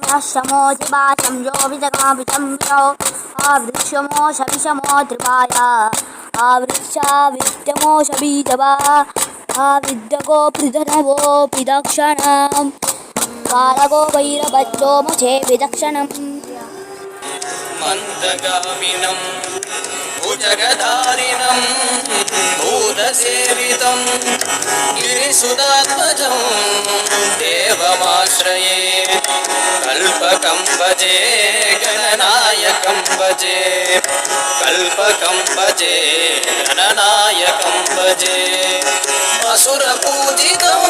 व्याशमोऽधिवाचं यो विजगाभिचम्यो आवृक्षमो शविषमो त्रिपाया आवृक्षाविष्टमो शबीजवा आविद्यगोपृधनवोऽपि दक्षिणं कालगो वैरभद्रो मुखे विदक्षिणम् मन्दगामिनं भुजगधारिणं भूतसेवितं गिरिसुधात्मजं देवमाश्रये कल्पकं भजे गणनायकं भजे कल्पकं भजे गणनायकं भजे असुरपूजितं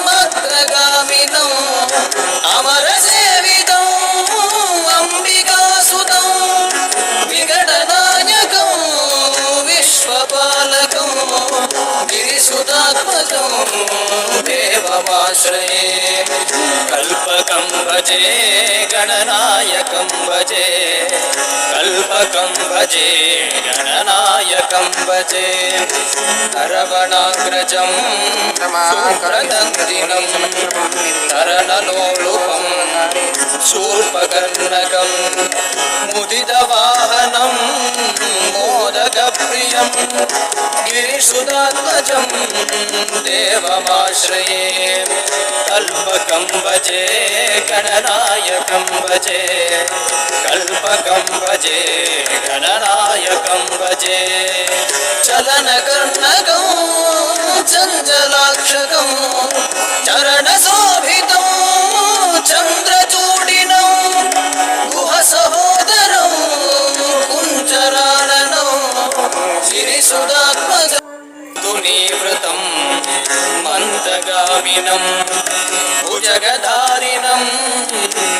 मद्रगामिनं अमरसेवितं अंबिकासुतं विघटनायकं विश्वपालकं गिरिसुधात्मजं देवमाश्रये कल्पकं भजे गणनायकं भजे कल्पकं भजे गणनायकं भजे अरवणाग्रजं शुक्रदन्दिनं तरणलोलुपं शूर्पकर्णकं मुदितवाहनं मोदकप्रियं गिरिसुधात्मजं देवमाश्रये कल्पकं भजे गणनायकं भजे कल्पकं भजे गणनायकं भजे चलनकर्णकं चञ्चलाक्षकं चरणशोभितं चन्द्रचूडिनं गुहसहोदरं कुञ्चराननं गिरिसुधात्मजं दुनीवृतं मन्दगामिनं भुजगधारिणं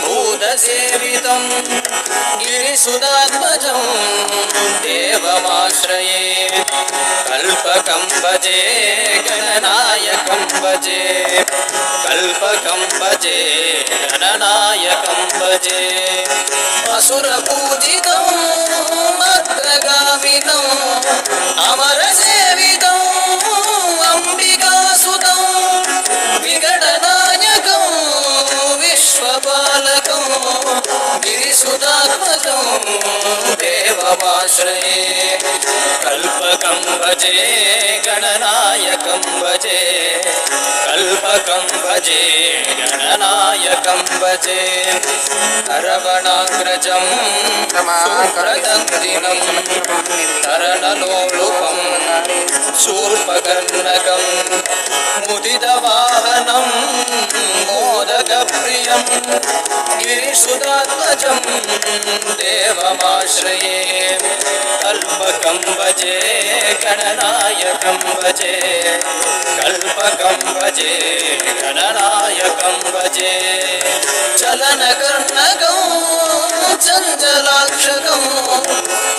भूतसेवितं गिरिसुधात्मजं देवमाश्रये कल्पकं भजे गणनायकं भजे कल्पकं भजे गणनायकं भजे असुरपूजितं मद्रगामिनं अमरसेवितं अंबिकासुतं विघटनायकं विश्वपालकं गिरिसुधात्मजं देवमाश्रये कल्पकं भजे गणनायकं भजे कल्पकं भजे गणनायकं भजे अरवणाग्रजं शुक्रदन्दिनं तरणलोलुपं शूर्पकर्णकं मुदितवाहनं मोदकप्रियं गिरिसुधात्मजं देवमाश्रये कल्पकं भजे गणनायकं भजे कल्पकं भजे गणनायकं भजे चलनकर्णकं चञ्चलाक्षकं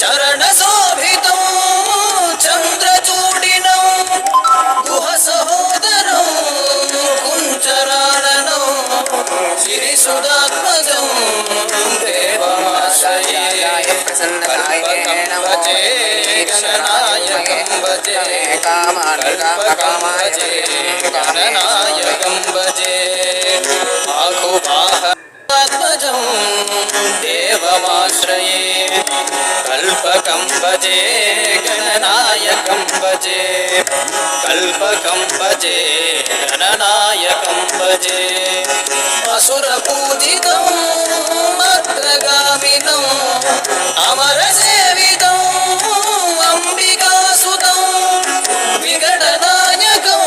चरणशोभितं चन्द्रचूडिनं गुहसहोदरं कुञ्चराननं गिरिसुधात्मजं देवमाश्रये कल्पकं भजे गणनायकं भजे कल्पकं भजे गणनायकं भजे आकुवाहनात्मजं देवमाश्रये कल्पकं भजे गणनायकं भजे कल्पकं भजे गणनायकं भजे असुरपूजितं मद्रगामिनं अमरसेवितं अंबिकासुतं विघटनायकं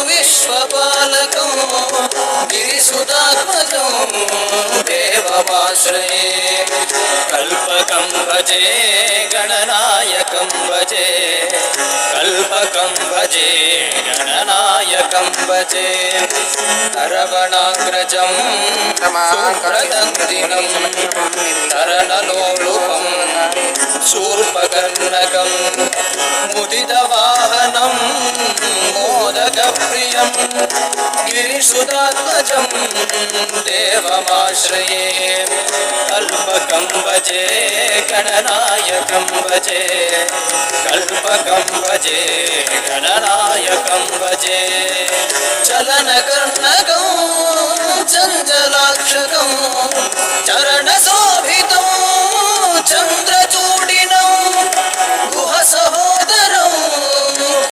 विश्वपालकं गिरिसुधात्मजं देवमाश्रये कल्पकं भजे गणनायकं भजे कल्पकं भजे गणनायकं भजे अरवणाग्रजं शुक्रदन्दिनं तरणलोलुपं शूर्पकर्णकं मुदितवाहनं मोदकप्रियं गिरिसुधात्मजं देवमाश्रये कल्पकं भजे गणनायकं भजे कल्पकं भजे गणनायकं